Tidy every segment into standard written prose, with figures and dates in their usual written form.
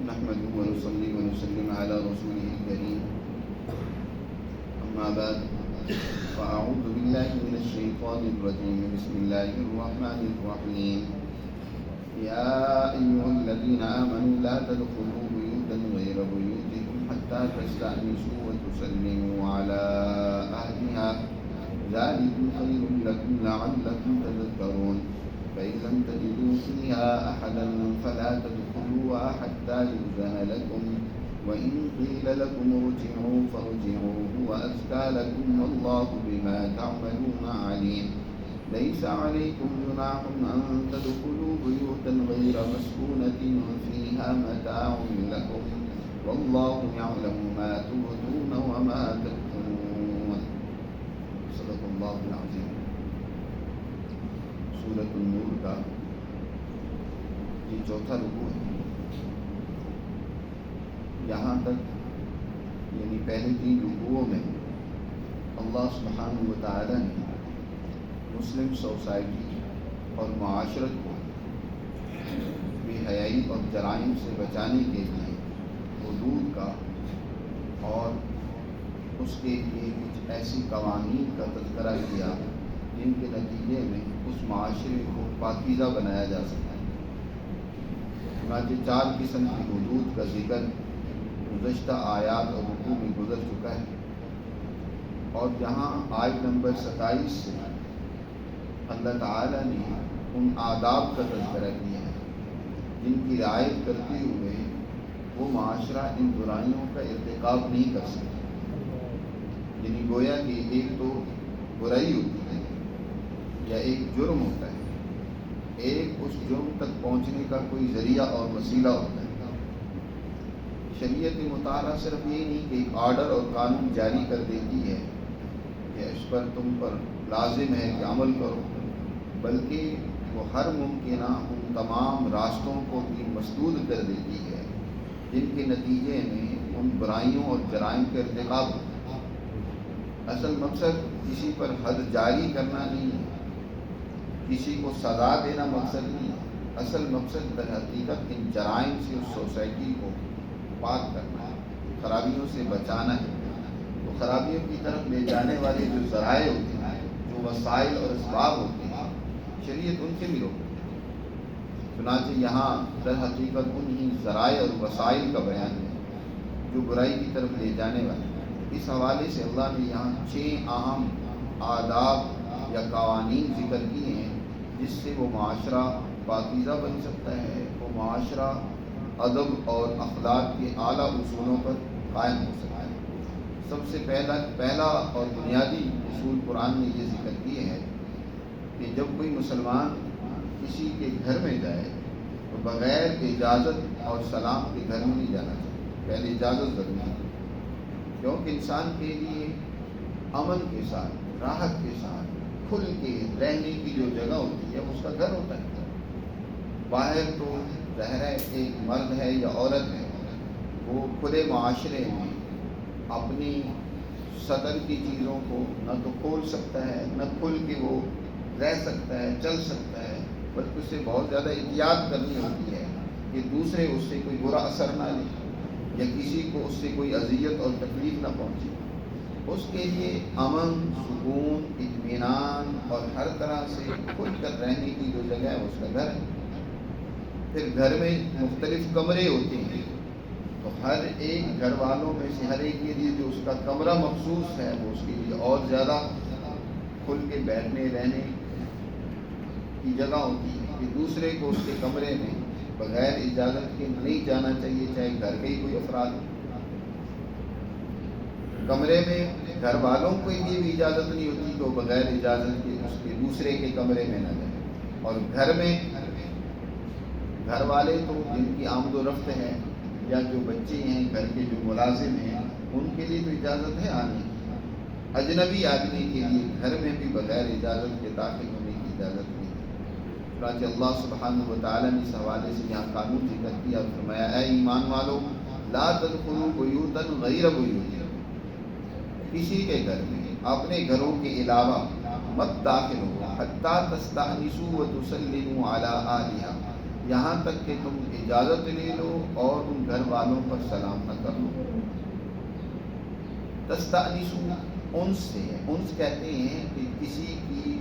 نحمده ونصلي ونسلم على رسوله الكريم أما بعد فأعوذ بالله من الشيطان الرجيم بسم الله الرحمن الرحيم يا أيها الذين آمنوا لا تدخلوا بيوتا غير بيوتكم حتى تستأنسوا وتسلموا على أهلها ذلكم خير لكم لعلكم تذكرون فإن لم تجدوا فيها أحدا فلا تدخلوها حتى يؤذن لكم وإن قيل لكم ارجعوا فارجعوا هو أزكى لكم والله بما تعملون عليم ليس عليكم جناح أن تدخلوا بيوتا غير مسكونة فيها متاع لكم والله يعلم ما تبدون وما تكتمون صدق الله العظيم. سورۃ النور کا یہ چوتھا رکوع ہے. یہاں تک یعنی پہلے 3 رکوعوں میں اللہ سبحانہ و تعالی نے مسلم سوسائٹی اور معاشرت کو بے حیائی اور جرائم سے بچانے کے لیے حدود کا اور اس کے لیے کچھ ایسی قوانین کا تذکرہ کیا جن کے نتیجے میں اس معاشرے کو پاکیزہ بنایا جا سکتا ہے. چنانچہ 4 قسم کی حدود کا ذکر گزشتہ آیات اور رکوع میں گزر چکا ہے، اور جہاں آیت نمبر 27 سے اللہ تعالی نے ان آداب کا تذکرہ کیا ہے جن کی رعایت کرتے ہوئے وہ معاشرہ ان برائیوں کا ارتکاب نہیں کر سکتا. یعنی گویا کہ ایک تو برائی ہوتی ہے یا ایک جرم ہوتا ہے، ایک اس جرم تک پہنچنے کا کوئی ذریعہ اور وسیلہ ہوتا ہے. شریعت مطالعہ صرف یہ نہیں کہ ایک آرڈر اور قانون جاری کر دیتی ہے کہ اس پر تم پر لازم ہے کہ عمل کرو، بلکہ وہ ہر ممکنہ ان تمام راستوں کو بھی مسدود کر دیتی ہے جن کے نتیجے میں ان برائیوں اور جرائم کا ارتکاب ہوتا ہے. اصل مقصد کسی پر حد جاری کرنا نہیں ہے، کسی کو سزا دینا مقصد نہیں ہے. اصل مقصد در حقیقت ان جرائم سے اس سوسائٹی کو پاک کرنا ہے، خرابیوں سے بچانا ہے. تو خرابیوں کی طرف لے جانے والے جو ذرائع ہوتے ہیں، جو وسائل اور اسباب ہوتے ہیں، شریعت ان سے بھی روکتی ہے. چنانچہ یہاں در حقیقت انہی ذرائع اور وسائل کا بیان ہے جو برائی کی طرف لے جانے والے. اس حوالے سے اللہ نے یہاں 6 اہم آداب یا قوانین ذکر کیے ہیں جس سے وہ معاشرہ پاکیزہ بن سکتا ہے، وہ معاشرہ ادب اور اخلاق کے اعلیٰ اصولوں پر قائم ہو سکتا ہے. سب سے پہلا اور بنیادی اصول قرآن نے یہ ذکر کیے ہے کہ جب کوئی مسلمان کسی کے گھر میں جائے تو بغیر اجازت اور سلام کے گھر میں نہیں جانا چاہیے. پہلے اجازت ضروری ہے، کیونکہ انسان کے لیے امن کے ساتھ، راحت کے ساتھ کھل کے رہنے کی جو جگہ ہوتی ہے اس کا گھر ہوتا ہے. باہر تو ظاہر ہے ایک مرد ہے یا عورت ہے، وہ کھلے معاشرے میں اپنی سطر کی چیزوں کو نہ تو کھول سکتا ہے، نہ کھل کے وہ رہ سکتا ہے، چل سکتا ہے، بلکہ اسے بہت زیادہ احتیاط کرنی ہوتی ہے کہ دوسرے اس سے کوئی برا اثر نہ لے یا کسی کو اس سے کوئی اذیت اور تکلیف نہ پہنچے. اس کے لیے امن، سکون، اطمینان اور ہر طرح سے کھل کر رہنے کی جو جگہ ہے اس کا گھر ہے. پھر گھر میں مختلف کمرے ہوتے ہیں، تو ہر ایک گھر والوں میں سے ہر ایک کے لیے جو اس کا کمرہ مخصوص ہے وہ اس کے لیے اور زیادہ کھل کے بیٹھنے رہنے کی جگہ ہوتی ہے کہ دوسرے کو اس کے کمرے میں بغیر اجازت کے نہیں جانا چاہیے، چاہے گھر کے ہی کوئی افراد ہو. کمرے میں گھر والوں کو لیے بھی اجازت نہیں ہوتی کہ وہ بغیر اجازت کے اس کے دوسرے کے کمرے میں نہ جائیں. اور گھر میں گھر والے تو جن کی آمد و رفت ہے یا جو بچے ہیں، گھر کے جو ملازم ہیں، ان کے لیے تو اجازت ہے آنے کی. اجنبی آدمی کے لیے گھر میں بھی بغیر اجازت کے داخل ہونے کی اجازت نہیں. چنانچہ اللہ سبحانہ و تعالیٰ نے اس حوالے سے یہاں قانون ذکر کیا اور فرمایا اے ایمان والو لا تدخلوا بیوتا غیر بیوتکم، کسی کے گھر میں اپنے گھروں کے علاوہ مت داخل ہو حتی تستأنسوا وتسلموا علی اہلہا، یہاں تک کہ تم اجازت لے لو اور ان گھر والوں پر سلام نہ کر لو۔ تستأنسو انس سے ہے، انس کہتے ہیں کہ کسی کی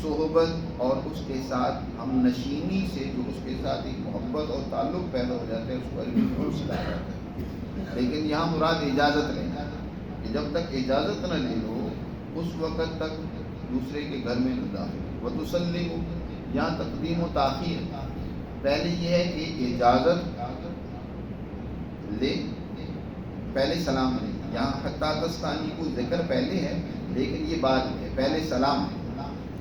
صحبت اور اس کے ساتھ ہم نشینی سے جو اس کے ساتھ ایک محبت اور تعلق پیدا ہو جاتا ہے اس کو عربی میں انس کہا جاتا ہے۔ لیکن یہاں مراد اجازت لینا کہ جب تک اجازت نہ لے لو اس وقت تک دوسرے کے گھر میں نہ داخل۔ وتسلموا، یہاں تقدیم و تاخیر، پہلے یہ ہے کہ اجازت لے، پہلے سلام لے۔ یہاں حتی تستانی کو ذکر پہلے ہے لیکن یہ بعد میں ہے، پہلے سلام ہے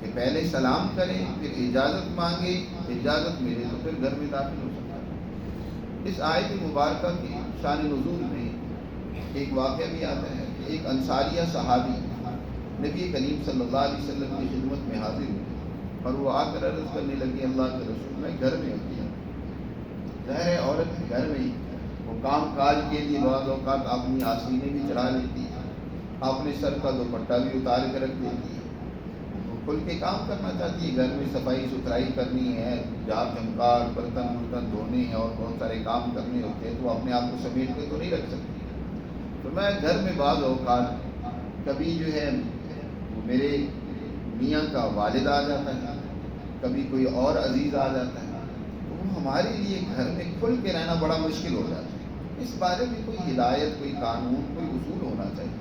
کہ پہلے سلام کرے پھر اجازت مانگے، اجازت ملے تو پھر گھر میں داخل ہو سکتا ہے۔ اس آیت مبارکہ کی شان نزول میں ایک واقعہ بھی آتا ہے کہ ایک انصاریہ صحابی نبی کریم صلی اللہ علیہ وسلم کی خدمت میں حاضر ہوئے اور وہ آ کر عرض کرنے لگی اللہ کے رسول میں گھر میں ہوتی ہے، ظاہر ہے عورت گھر میں وہ کام کاج کے لیے بعض اوقات اپنی آستینیں بھی چڑھا لیتی ہے، اپنے سر کا دوپٹہ بھی اتار کے رکھ دیتی ہے، وہ کھل کے کام کرنا چاہتی ہے، گھر میں صفائی ستھرائی کرنی ہے، جھاڑ جھمکار برتن ورتن دھونے ہیں اور بہت سارے کام کرنے ہوتے ہیں تو اپنے آپ کو سمیٹ کے تو نہیں رکھ سکتی۔ تو میں گھر میں بعض اوقات کبھی جو ہے میرے میاں کا والد آ جاتا ہے، کبھی کوئی اور عزیز آ جاتا ہے، تو وہ ہمارے لیے گھر میں کھل کے رہنا بڑا مشکل ہو جاتا ہے۔ اس بارے میں کوئی ہدایت، کوئی قانون، کوئی اصول ہونا چاہیے۔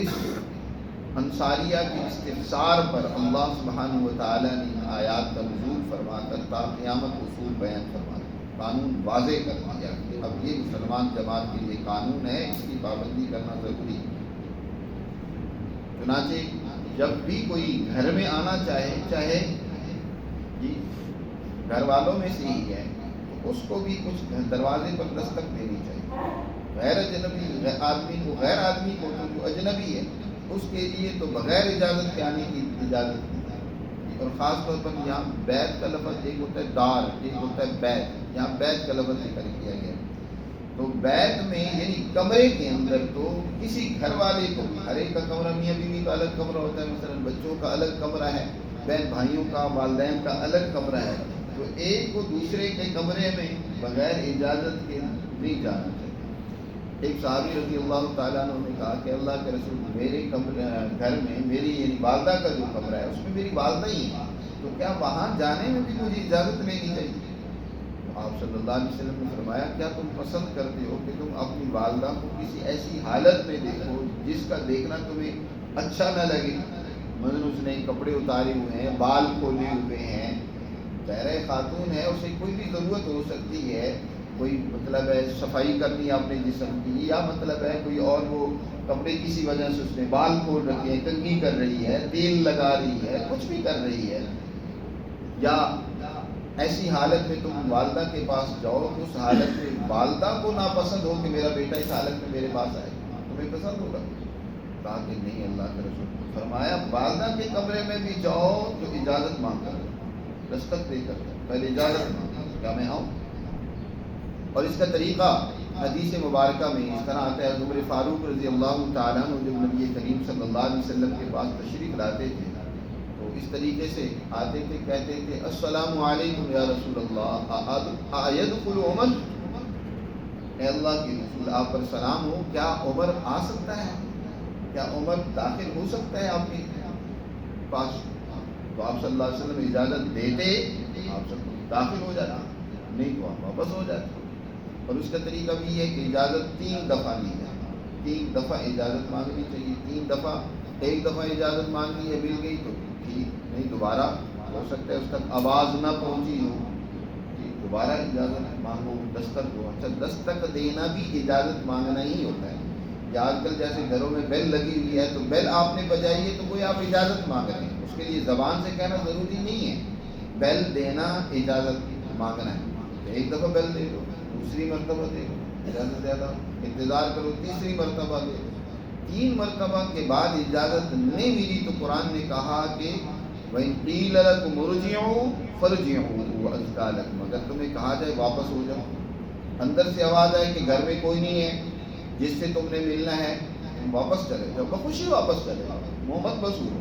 اس انصاریہ کے استفسار پر اللہ سبحانہ و تعالیٰ نے آیات کا نزول فرما کر تا قیامت اصول بیان فرما دیا، قانون واضح کر دیا کہ اب یہ مسلمان جماعت کے لیے قانون ہے، اس کی پابندی کرنا ضروری ہے۔ چنانچہ جب بھی کوئی گھر میں آنا چاہے جی گھر والوں میں سے ہی ہے تو اس کو بھی کچھ دروازے پر دستک دینی چاہیے۔ غیر اجنبی آدمی کو، غیر آدمی کو تو جو اجنبی ہے اس کے لیے تو بغیر اجازت کے آنے کی اجازت نہیں، اور خاص طور پر یہاں بیت کا لفظ ایک ہوتا ہے دار، ایک ہوتا ہے بیت، یہاں بیت کا لفظ ذکر کیا گیا۔ تو بیت میں یعنی کمرے کے اندر تو کسی گھر والے کو بھی، ہر ایک کا کمرہ میاں بیوی کا الگ کمرہ ہوتا ہے، مثلا بچوں کا الگ کمرہ ہے، بہن بھائیوں کا، والدین کا الگ کمرہ ہے، تو ایک کو دوسرے کے کمرے میں بغیر اجازت کے نہیں جانا چاہیے۔ ایک صحابی رضی اللہ تعالیٰ عنہ نے کہا کہ اللہ کے رسول میرے گھر میں میری یعنی والدہ کا جو کمرہ ہے اس میں میری والدہ ہی ہے، تو کیا وہاں جانے میں بھی مجھے اجازت لینی چاہیے؟ آپ صلی اللہ علیہ وسلم نے فرمایا کیا تم پسند کرتے ہو کہ تم اپنی والدہ کو کسی ایسی حالت میں دیکھو جس کا دیکھنا تمہیں اچھا نہ لگے؟ مثلا اس نے کپڑے اتارے ہوئے ہیں، بال کھولے ہوئے ہیں، ظاہر خاتون ہے، اسے کوئی بھی ضرورت ہو سکتی ہے، کوئی مطلب ہے صفائی کرنی ہے اپنے جسم کی، یا مطلب ہے کوئی اور وہ کپڑے کسی وجہ سے اس نے بال کھول رکھے ہیں، کنگھی کر رہی ہے، تیل لگا رہی ہے، کچھ بھی کر رہی ہے، یا ایسی حالت میں تم والدہ کے پاس جاؤ تو اس حالت میں والدہ کو ناپسند ہو کہ میرا بیٹا اس حالت میں میرے پاس آئے، تمہیں پسند ہوگا؟ کہا کہ نہیں، اللہ کے رسول نے فرمایا والدہ کے کمرے میں بھی جاؤ تو اجازت مانگ کر، دستک دے کر، پہلے اجازت مانگ کیا میں آؤں؟ اور اس کا طریقہ حدیث مبارکہ میں اس طرح آتا ہے، عمر فاروق رضی اللہ تعالیٰ عنہ جب نبی کریم صلی اللہ علیہ وسلم کے پاس تشریف لاتے تھے تو اس طریقے سے آتے تھے، کہتے تھے السلام علیکم یا رسول اللہ ایدخل عمر، اے اللہ کے رسول آپ پر سلام ہو، کیا عمر آ سکتا ہے، کیا عمر داخل ہو سکتا ہے آپ کے پاس؟ تو آپ صلی اللہ علیہ وسلم اجازت دیتے، آپ سب داخل ہو جاتے، نہیں تو آپ واپس ہو جاتے۔ اور اس کا طریقہ بھی ہے کہ اجازت 3 دفعہ لی جائے، 3 دفعہ اجازت مانگنی چاہیے، 3 دفعہ، ایک دفعہ اجازت مانگی ہے مل گئی تو ٹھیک، نہیں دوبارہ ہو سکتا ہے اس تک آواز نہ پہنچی ہو، دوبارہ اجازت مانگو، دستک ہو۔ اچھا دستک دینا بھی اجازت مانگنا ہی ہوتا ہے، یا آج کل جیسے گھروں میں بیل لگی ہوئی ہے تو بیل آپ نے بجائی ہے تو کوئی آپ اجازت مانگ رہے ہیں، اس کے لیے زبان سے کہنا ضروری نہیں ہے، بیل دینا اجازت مانگنا ہے۔ ایک دفعہ بیل دے دو، دوسری مرتبہ دے دو، زیادہ سے زیادہ انتظار کرو، تیسری مرتبہ دے دو، 3 مرتبہ کے بعد اجازت نہیں ملی تو قرآن نے کہا کہ وَإِن قِيلَ لَكُمُ ارْجِعُوا فَارْجِعُوا هُوَ أَزْكَىٰ لَكُمْ، اگر تمہیں کہا جائے واپس ہو جاؤ، اندر سے آواز آئے کہ گھر میں کوئی نہیں ہے جس سے تم نے ملنا ہے، تم واپس چلے جاؤ، بخوشی واپس چلے جاؤ، محبت بس ہو۔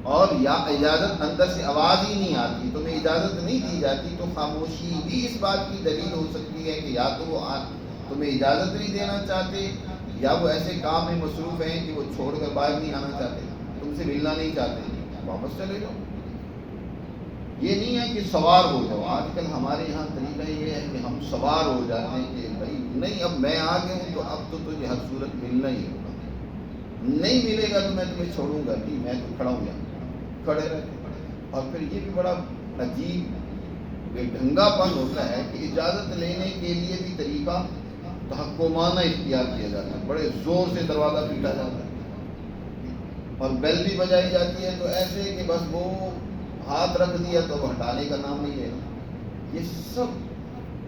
اور یا اجازت اندر سے آواز ہی نہیں آتی، تمہیں اجازت نہیں دی جاتی، تو خاموشی بھی اس بات کی دلیل ہو سکتی ہے کہ یا تو وہ تمہیں اجازت نہیں دینا چاہتے، یا وہ ایسے کام میں مصروف ہیں کہ وہ چھوڑ کر باہر نہیں آنا چاہتے، تم سے ملنا نہیں چاہتے، واپس چلے جاؤ۔ یہ نہیں ہے کہ سوار ہو جاؤ۔ آج کل ہمارے یہاں طریقہ یہ ہے کہ ہم سوار ہو جاتے ہیں کہ بھائی نہیں، اب میں آ گیا ہوں تو اب تو تجھے ہر صورت ملنا ہی ہوگا، نہیں ملے گا تو میں تمہیں چھوڑوں گا نہیں، میں تو کھڑا ہوں یہاں، کھڑے رہتے۔ اور پھر یہ بھی بڑا عجیب بے ڈھنگا پن ہوتا ہے کہ اجازت لینے کے لیے بھی طریقہ تحکمانہ اختیار کیا جاتا ہے، بڑے زور سے دروازہ پیٹا جاتا ہے اور بیل بھی بجائی جاتی ہے تو ایسے کہ بس وہ ہاتھ رکھ دیا تو وہ ہٹانے کا نام نہیں لے رہا۔ یہ سب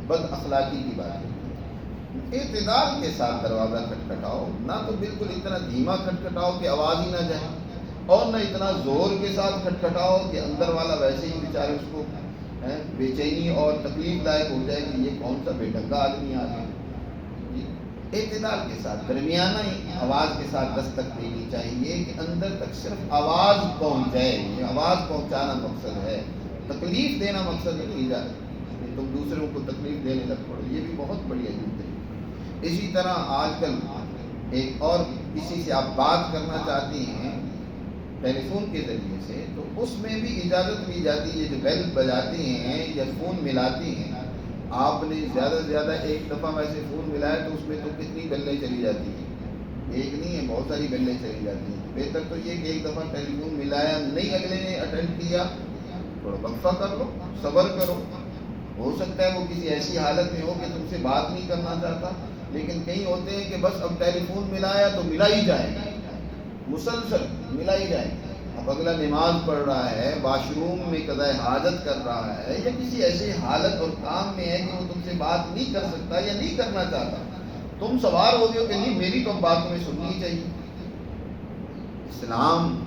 بد اخلاقی کی بات ہے۔ اعتدال کے ساتھ دروازہ کھٹکھٹاؤ، نہ تو بالکل اتنا دھیما کھٹکھٹاؤ کہ آواز ہی نہ جائے، اور نہ اتنا زور کے ساتھ کھٹکھٹاؤ کہ اندر والا ویسے ہی بیچارے اس کو بے چینی اور تکلیف لائق ہو جائے کہ یہ کون سا بے ڈھنگا آدمی آ گیا۔ اعتدال کے ساتھ درمیانہ آواز کے ساتھ دستک دینی چاہیے کہ اندر تک صرف آواز پہنچ جائے۔ یہ آواز پہنچانا مقصد ہے، تکلیف دینا مقصد نہیں جائے کہ تم دوسروں کو تکلیف دینے لگ پڑو، یہ بھی بہت بڑی عجیب ہے۔ اسی طرح آج کل ایک اور کسی سے آپ بات کرنا چاہتے ہیں ٹیلی فون کے ذریعے سے، تو اس میں بھی اجازت دی جاتی ہے۔ جو بیل بجاتے ہیں یا فون ملاتے ہیں، آپ نے زیادہ سے زیادہ ایک دفعہ ویسے فون ملایا تو اس میں تو کتنی بیلیں چلی جاتی ہیں، ایک نہیں ہے، بہت ساری بیلیں چلی جاتی ہیں۔ بہتر تو یہ کہ ایک دفعہ ٹیلی فون ملایا نہیں، اگلے نے اٹینڈ کیا، تھوڑا وقفہ کر لو، صبر کرو، ہو سکتا ہے وہ کسی ایسی حالت میں ہو کہ تم سے بات نہیں کرنا چاہتا، لیکن کئی ہوتے ہیں کہ بس اب ٹیلی فون ملایا تو ملا ہی جائے، مسلسل ملا ہی جائے۔ اب اگلا نماز پڑھ رہا ہے، واش روم میں قضاء حاجت کر رہا ہے، یا کسی ایسی حالت اور کام میں ہے کہ وہ تم سے بات نہیں کر سکتا یا نہیں کرنا چاہتا، تم سوار ہو گئے کہ نہیں میری تو بات تمہیں سننی چاہیے۔ اسلام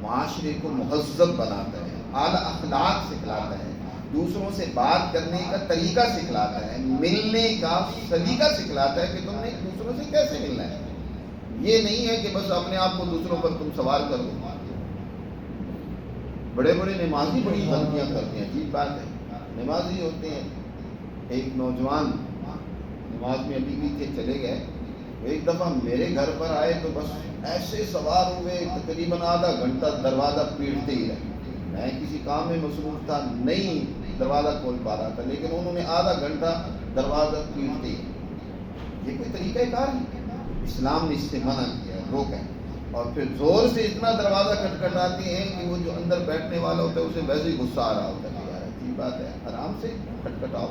معاشرے کو مہذب بناتا ہے، اعلیٰ اخلاق سکھلاتا ہے، دوسروں سے بات کرنے کا طریقہ سکھلاتا ہے، ملنے کا سلیقہ سکھلاتا ہے کہ تم نے دوسروں سے کیسے ملنا ہے۔ یہ نہیں ہے کہ بس اپنے آپ کو دوسروں پر تم سوار کر دو۔ بڑے بڑے نمازی بڑی غلطیاں کرتے ہیں، عجیب بات ہے، نمازی ہوتے ہیں۔ ایک نوجوان نماز میں ابھی بھی تھے، چلے گئے، ایک دفعہ میرے گھر پر آئے تو بس ایسے سوار ہوئے، تقریباً آدھا گھنٹہ دروازہ پیٹتے ہی رہے۔ میں کسی کام میں مصروف تھا، نہیں دروازہ کھول پا رہا تھا، لیکن انہوں نے آدھا گھنٹہ دروازہ پیٹتے ہی۔ یہ کوئی طریقہ کار نہیں، اسلام نے اس سے منع کیا، روکا۔ اور پھر زور سے اتنا دروازہ کھٹکھٹاتے ہیں کہ وہ جو اندر بیٹھنے والا ہوتا ہے اسے ویسے ہی غصہ آ رہا ہوتا ہے، یار اچھی بات ہے، آرام سے کھٹکھٹاؤ۔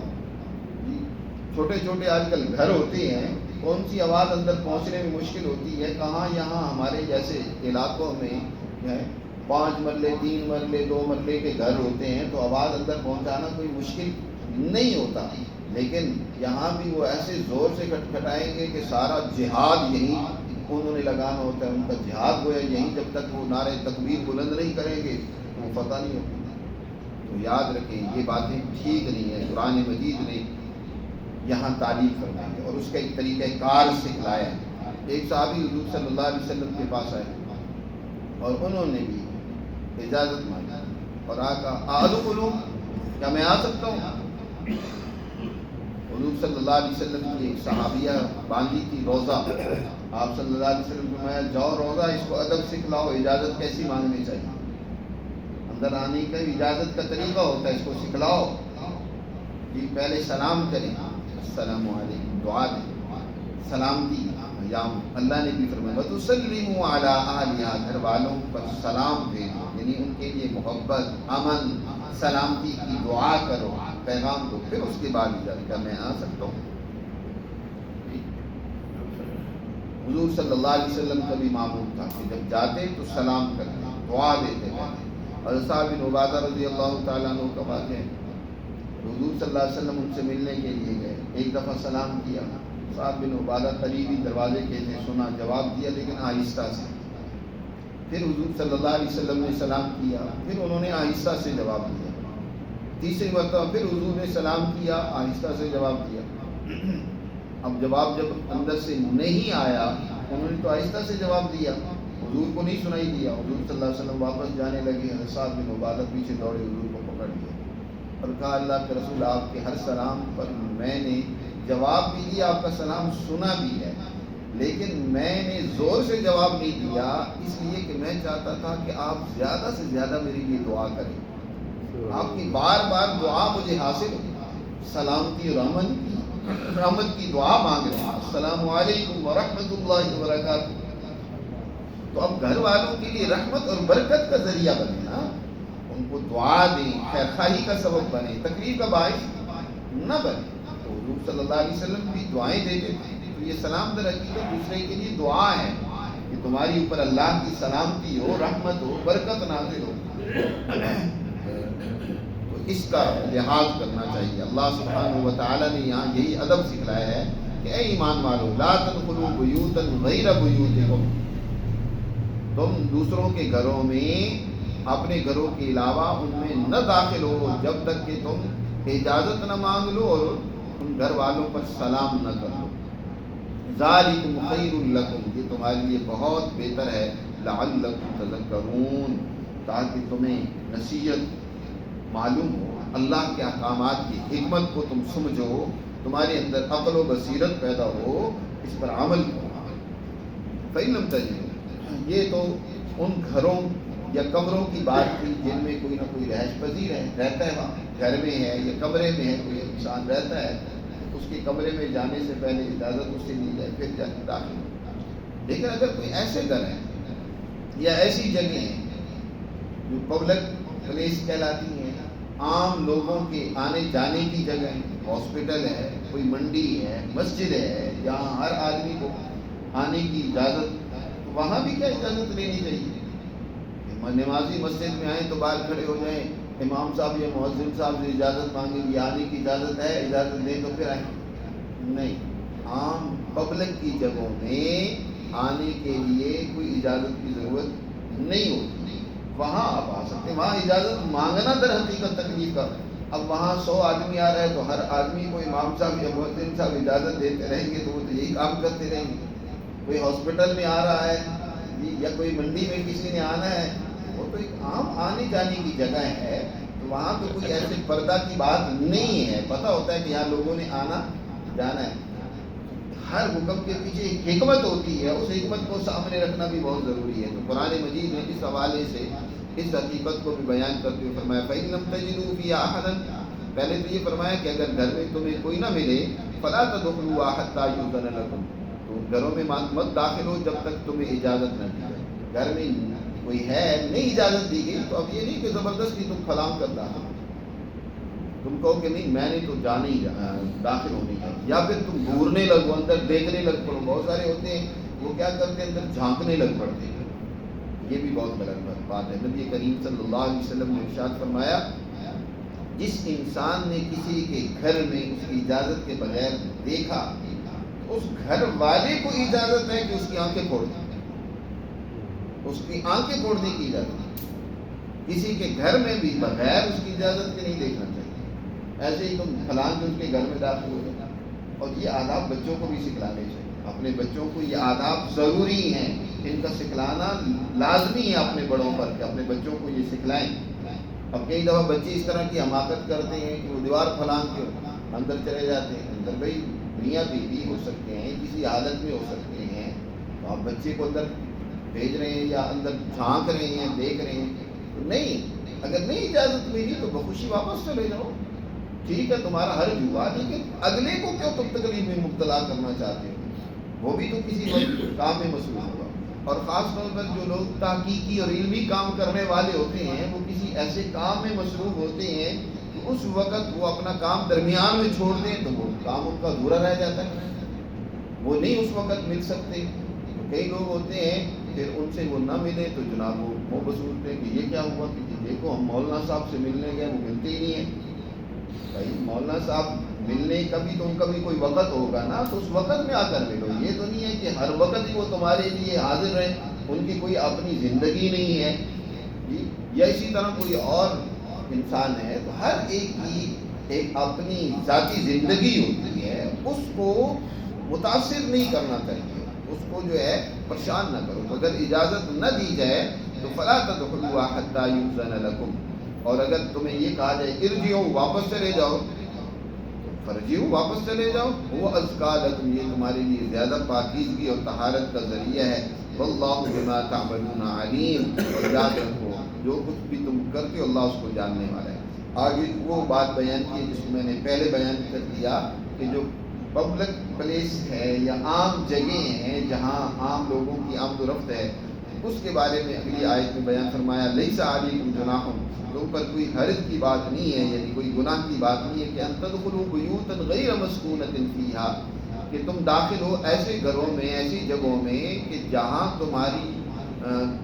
چھوٹے چھوٹے آج کل گھر ہوتے ہیں، کون سی آواز اندر پہنچنے میں مشکل ہوتی ہے، کہاں یہاں ہمارے جیسے علاقوں میں 5 مرلے 3 مرلے 2 مرلے کے گھر ہوتے ہیں تو آواز اندر پہنچانا کوئی مشکل نہیں ہوتا، لیکن یہاں بھی وہ ایسے زور سے کھٹکھٹائیں گے کہ سارا جہاد یہیں انہوں نے لگانا ہوتا ہے، ان کا جہاد گویا یہیں، جب تک وہ نعرے تکبیر بلند نہیں کریں گے وہ فتح نہیں ہوگی۔ تو یاد رکھیں یہ باتیں ٹھیک نہیں ہیں، قرآن مجید نے یہاں تعلیم فرمائی ہے اور اس کا ایک طریقہ کار سکھلایا ہے۔ ایک صحابی حضور صلی اللہ علیہ وسلم کے پاس آئے اور انہوں نے بھی اجازت مانگی اور آقا ادخلوا، کیا میں آ سکتا ہوں؟ حضور صلی اللہ علیہ وسلم کی ایک صحابیہ باندھی تھی روزہ، آپ صلی اللہ علیہ وسلم فرمایا جاؤ روزہ اس کو ادب سکھلاؤ، اجازت کیسی مانگنی چاہیے، اندر آنے کا اجازت کا طریقہ ہوتا ہے، اس کو سکھلاؤ۔ جی پہلے سلام کریں، السلام علیکم، دعا دیں، سلام دی، یا اللہ نے بھی فرمایا وَتُسَلِّمُوا عَلَىٰ أَهْلِهَا، گھر والوں پر سلام بھیجو، یعنی ان کے لیے محبت، امن، سلامتی کی دعا کرو، پیغام دو، پھر اس کے بعد اجازت کا میں آ سکتا ہوں۔ حضور صلی اللہ علیہ وسلم کا بھی معمول تھا کہ جب جاتے تو سلام کرتے، دعا دیتے رہتے۔ اور صاحب بن عبادہ رضی اللہ تعالیٰ عنہ کا بات ہے، حضور صلی اللہ علیہ وسلم ان سے ملنے کے لیے گئے، ایک دفعہ سلام کیا، صاحب بن عبادہ قریبی دروازے کے تھے، سنا، جواب دیا لیکن آہستہ سے۔ پھر حضور صلی اللہ علیہ وسلم نے سلام کیا، پھر انہوں نے آہستہ سے جواب دیا، تیسری مرتبہ پھر حضور نے سلام کیا، آہستہ سے جواب دیا۔ اب جواب جب اندر سے نہیں آیا، انہوں نے تو آہستہ سے جواب دیا، حضور کو نہیں سنائی دیا. حضور صلی اللہ علیہ وسلم واپس جانے لگے. حضرت صاحب بن عبادہ پیچھے دوڑے, حضور کو پکڑ لیا اور کہا اللہ کے رسول آپ کے ہر سلام پر میں نے جواب بھی دیا, آپ کا سلام سنا بھی ہے, لیکن میں نے زور سے جواب نہیں دیا اس لیے کہ میں چاہتا تھا کہ آپ زیادہ سے زیادہ میرے لیے دعا کریں. آپ کی بار بار دعا مجھے حاصل ہو. سلامتی اور رحمت کی دعا مانگ رہے ہیں, السلام علیکم ورحمۃ اللہ وبرکاتہ. تو اب گھر والوں کے لیے رحمت اور برکت کا ذریعہ بنے نا, ان کو دعا دیں, خیرخواہی کا سبب بنے, تکلیف کا باعث نہ بنے. تو حضور صلی اللہ علیہ وسلم بھی دعائیں دیتے تھے. تو یہ سلام در حقیقت دوسرے کے لیے دعا ہے کہ تمہاری اوپر اللہ کی سلامتی ہو, رحمت ہو, برکت نازل ہو. تو اس کا لحاظ کرنا چاہیے. اللہ سبحانہ و تعالیٰ نے یہاں یہی ادب سکھلایا ہے کہ اے ایمان والو لا تدخلوا بیوتا غیر بیوتکم, تم دوسروں کے گھروں میں اپنے گھروں کے علاوہ ان میں نہ داخل ہو جب تک کہ تم اجازت نہ مانگ لو اور ان گھر والوں پر سلام نہ کر لو. ذالکم خیر لکم, یہ تمہارے لیے بہت بہتر ہے. لعلکم تذکرون, تاکہ تمہیں نصیحت معلوم ہو, اللہ کے احکامات کی حکمت کو تم سمجھو, تمہارے اندر عقل و بصیرت پیدا ہو, اس پر عمل کرو. فإن لم تجدوا, یہ تو ان گھروں یا کمروں کی بات تھی جن میں کوئی نہ کوئی رہائش پذیر رہتا ہے, وہاں گھر میں ہے یا کمرے میں ہے کوئی انسان رہتا ہے, اس کے کمرے میں جانے سے پہلے اجازت اس سے لی جائے پھر جا کے داخل ہو. لیکن اگر کوئی ایسے گھر ہیں یا ایسی جگہ ہیں جو پبلک پلیس کہلاتی ہیں, عام لوگوں کے آنے جانے کی جگہ ہیں, ہاسپٹل ہے, کوئی منڈی ہے, مسجد ہے, جہاں ہر آدمی کو آنے کی اجازت, تو وہاں بھی کیا اجازت لینی چاہیے؟ نمازی مسجد میں آئیں تو باہر کھڑے ہو جائیں, امام صاحب یا مؤذن صاحب سے اجازت مانگیں, یہ آنے کی اجازت ہے, اجازت دیں تو پھر آئیں. نہیں, عام پبلک کی جگہوں میں آنے کے لیے کوئی اجازت کی ضرورت نہیں ہوتی, وہاں آپ آ سکتے ہیں. وہاں اجازت مانگنا در حقیقت تکلیف کا. اب وہاں 100 آدمی آ رہا ہے تو ہر آدمی کو امام صاحب یا مؤذن صاحب اجازت دیتے رہیں گے تو وہ تو یہی کام کرتے رہیں گے. کوئی ہاسپٹل میں آ رہا ہے یا کوئی منڈی میں کسی نے آنا ہے, وہ تو ایک عام آنے جانے کی جگہ ہے, تو وہاں تو کوئی ایسے پردہ کی بات نہیں ہے. پتہ ہوتا ہے کہ یہاں لوگوں نے آنا جانا ہے. ہر حکم کے پیچھے ایک حکمت ہوتی ہے, اس حکمت کو سامنے رکھنا بھی بہت ضروری ہے. تو قرآن مجید نے اس حوالے سے اس حقیقت کو بھی بیان کرتے ہوئے فرمایا فَإِن لَمْ تَجِدُوا فِيهَا أَحَدًا, پہلے تو یہ فرمایا کہ اگر گھر میں تمہیں کوئی نہ ملے فَلَا تَدْخُلُوهَا حَتَّى يُؤْذَنَ لَكُمْ, تو گھروں میں مت داخل ہو جب تک تمہیں اجازت نہ دی جائے. گھر میں کوئی ہے, نہیں اجازت دی گئی, تو اب یہ نہیں کہ زبردستی تم کلام کر رہا, تم کہو کہ نہیں میں نے تو جانے ہی داخل ہونے کا, یا پھر تم گھورنے لگو, اندر دیکھنے لگ پڑو. بہت سارے ہوتے ہیں وہ کیا کرتے ہیں, اندر جھانکنے لگ پڑتے ہیں. یہ بھی بہت غلط بات ہے. نبی کریم صلی اللہ علیہ وسلم نے ارشاد فرمایا جس انسان نے کسی کے گھر میں اس کی اجازت کے بغیر دیکھا, اس گھر والے کو اجازت ہے کہ اس کی آنکھیں پھوڑ دیں, اس کی آنکھیں پھوڑنے کی اجازت ہے. کسی کے گھر میں بھی بغیر اس کی اجازت کے نہیں دیکھنا چاہیے. ایسے ہی تم پھلان کے اس کے گھر میں داخل ہو جائے. اور یہ آداب بچوں کو بھی سکھلانے چاہیے. اپنے بچوں کو یہ آداب ضروری ہیں, ان کا سکھلانا لازمی ہے اپنے بڑوں پر, کہ اپنے بچوں کو یہ سکھلائیں. اب کئی دفعہ بچے اس طرح کی حماقت کرتے ہیں کہ وہ دیوار پھلان کے اندر چلے جاتے ہیں. اندر بھائی میاں بیوی ہو سکتے ہیں, کسی حالت میں ہو سکتے ہیں, تو آپ بچے کو اندر بھیج رہے ہیں یا اندر جھانک رہے ہیں, دیکھ رہے ہیں, تو نہیں, اگر نہیں اجازت ملی تو بخوشی واپس چلے جاؤ. ٹھیک ہے تمہارا حرج ہوا, لیکن اگلے کو کیوں تم تکلیف میں مبتلا کرنا چاہتے ہو؟ وہ بھی تو کسی کام میں مصروف ہوگا. اور خاص طور پر جو لوگ تحقیقی اور علمی کام کرنے والے ہوتے ہیں, وہ کسی ایسے کام میں مصروف ہوتے ہیں کہ اس وقت وہ اپنا کام درمیان میں چھوڑ دیں تو وہ کام ان کا ادھورا رہ جاتا ہے, وہ نہیں اس وقت مل سکتے. کئی لوگ ہوتے ہیں پھر ان سے وہ نہ ملے تو جناب وہ بسولتے ہیں کہ یہ کیا ہوا, کہ دیکھو ہم مولانا صاحب سے ملنے گئے وہ ملتے ہی نہیں ہیں. بھائی مولانا صاحب ملنے کا بھی تو ان کا بھی کوئی وقت ہوگا نا, تو اس وقت میں آ کر ملو. یہ تو نہیں ہے کہ ہر وقت ہی وہ تمہارے لیے حاضر رہے, ان کی کوئی اپنی زندگی نہیں ہے جی, یا اسی طرح کوئی اور انسان ہے. تو ہر ایک کی ایک اپنی ذاتی زندگی ہوتی ہے, اس کو متاثر نہیں کرنا چاہیے. اس کو جو ہے پریشان نہ کرو. تو اگر اجازت نہ دی جائے تو فلا تدخلوا حتى يؤذن لكم، اور اگر تمہیں یہ کہا جائے ارجعوا واپس چلے جاؤ، فرجعوا واپس چلے جاؤ، وہ ازکا لکم یہ تمہارے لیے زیادہ پاکیزگی اور طہارت کا ذریعہ ہے. واللہ بما تعملون علیم، اور یاد رکھو جو کچھ بھی تم کرتے ہو اللہ اس کو جاننے والا ہے. آگے وہ بات بیان کی جس کو میں نے پہلے بیان کر دیا کہ جو پبلک پلیس ہے یا عام جگہیں ہیں جہاں عام لوگوں کی آمد و رفت ہے، اس کے بارے میں اگلی آیت میں بیان فرمایا لیس علیکم جناح، تم پر کوئی حرج کی بات نہیں ہے، یعنی کوئی گناہ کی بات نہیں ہے کہ ان تدخلوا بیوتا غیر مسکونۃ فیہا، کہ تم داخل ہو ایسے گھروں میں ایسی جگہوں میں کہ جہاں تمہاری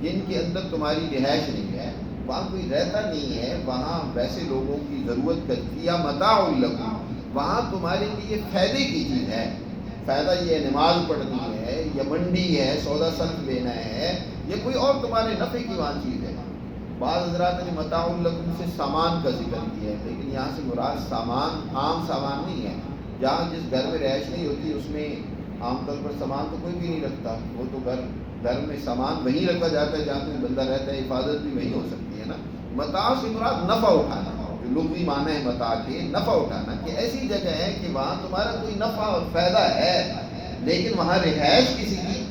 جن کے اندر تمہاری رہائش نہیں ہے، وہاں کوئی رہتا نہیں ہے، وہاں ویسے لوگوں کی ضرورت کرتی ہے. متاع لکم، وہاں تمہارے لیے فائدے کی چیز ہے. فائدہ یہ نماز پڑھنی ہے یا منڈی ہے سودا سلف لینا ہے یا کوئی اور تمہارے نفع کی وہاں چیز ہے. بعض حضرات نے متاع لکم سے سامان کا ذکر کیا ہے، لیکن یہاں سے مراد سامان عام سامان نہیں ہے. جہاں جس گھر میں رہائش نہیں ہوتی اس میں عام طور پر سامان تو کوئی بھی نہیں رکھتا، وہ تو گھر میں سامان وہیں رکھا جاتا ہے جہاں کوئی بندہ رہتا ہے، حفاظت بھی وہیں ہو سکتی ہے نا. متاع سے مراد نفع اٹھانا، جو لغوی معنی ہے متاع کے نفع اٹھانا، کہ ایسی جگہ ہے کہ وہاں تمہارا کوئی نفع اور فائدہ ہے لیکن وہاں رہائش کسی کی،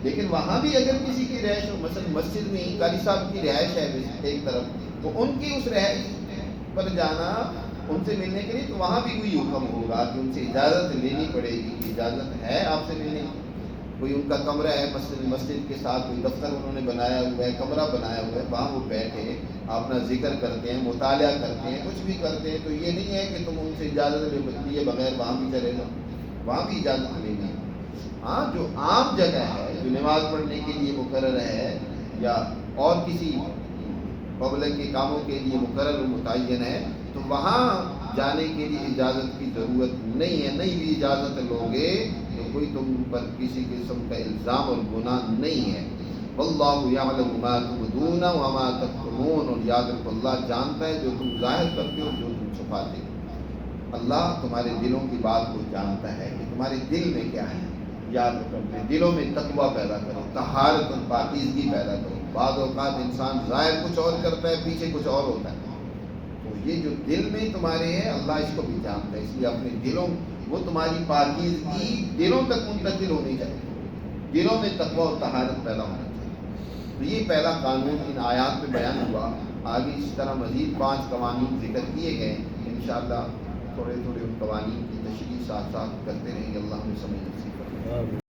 لیکن وہاں بھی اگر کسی کی رہائش ہو، مثلا مسجد میں ہی قاری صاحب کی رہائش ہے ایک طرف، تو ان کی اس رہائش پر جانا ان سے ملنے کے لیے، تو وہاں بھی کوئی حکم ہوگا کہ ان سے اجازت لینی پڑے گی کہ اجازت ہے آپ سے لینے کی. کوئی ان کا کمرہ ہے مسجد کے ساتھ کوئی دفتر انہوں نے بنایا ہوا ہے، کمرہ بنایا ہوا ہے، وہاں وہ بیٹھے اپنا ذکر کرتے ہیں، مطالعہ کرتے ہیں، کچھ بھی کرتے ہیں، تو یہ نہیں ہے کہ تم ان سے اجازت لیے بغیر وہاں بھی چلے جاؤ، وہاں بھی اجازت لینی. ہاں جو عام جگہ ہے جو نماز پڑھنے کے لیے مقرر ہے یا اور کسی پبلک کے کاموں کے لیے مقرر و متعین ہے، تو وہاں جانے کے لیے اجازت کی ضرورت نہیں ہے. نہیں بھی اجازت لوگے تو کوئی تم پر کسی قسم کا الزام اور گناہ نہیں ہے. واللہ یعلم ما تبدون وما تکتمون، اور یاد رکھو اللہ جانتا ہے جو تم ظاہر کرتے ہو جو تم چھپاتے ہو. اللہ تمہارے دلوں کی بات کو جانتا ہے کہ تمہارے دل میں کیا ہے. یاد رکھو اپنے دلوں میں تقویٰ پیدا کرو، طہارت اور پاکیزگی پیدا کرو. بعض اوقات انسان ظاہر کچھ اور کرتا ہے پیچھے کچھ اور ہوتا ہے، تو یہ جو دل میں تمہارے ہے اللہ اس کو بھی جانتا ہے. اس لیے اپنے دلوں وہ تمہاری پاکیزگی دلوں تک منتقل ہونی چاہیے، دلوں میں تقویٰ اور طہارت پیدا ہونا چاہیے. تو یہ پہلا قانون ان آیات میں بیان ہوا. آگے اس طرح مزید 5 قوانین ذکر کیے گئے. انشاءاللہ تھوڑے تھوڑے ان قوانین کی تشریح ساتھ ساتھ کرتے رہیں گے. اللہ ہمیں سمجھ نصیب فرمائے.